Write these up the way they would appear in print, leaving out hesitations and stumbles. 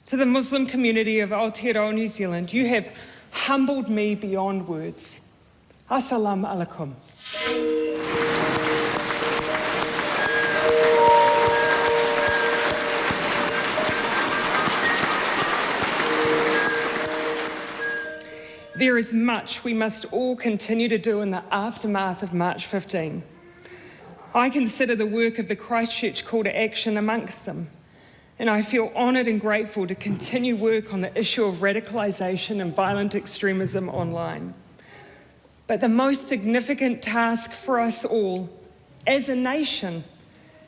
To the Muslim community of Aotearoa, New Zealand, you have humbled me beyond words. Assalamu alaikum. There is much we must all continue to do in the aftermath of March 15. I consider the work of the Christchurch Call to Action amongst them, and I feel honoured and grateful to continue work on the issue of radicalisation and violent extremism online. But the most significant task for us all, as a nation,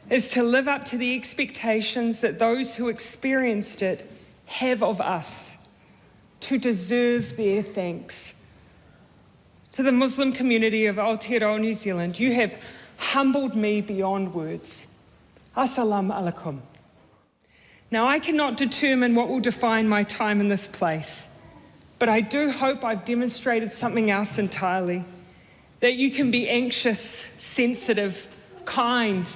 is to live up to the expectations that those who experienced it have of us, to deserve their thanks. To the Muslim community of Aotearoa, New Zealand, you have humbled me beyond words. Assalamu alaikum. Now, I cannot determine what will define my time in this place, but I do hope I've demonstrated something else entirely, that you can be anxious, sensitive, kind,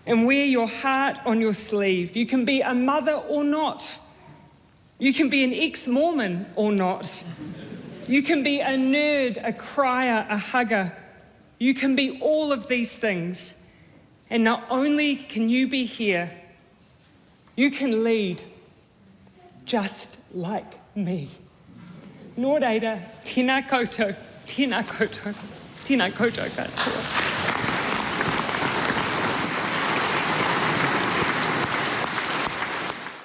and wear your heart on your sleeve. You can be a mother or not. You can be an ex-Mormon or not. You can be a nerd, a crier, a hugger. You can be all of these things. And not only can you be here, you can lead just like me. Nō reira, tēnā koutou, tēnā koutou, tēnā koutou katoa.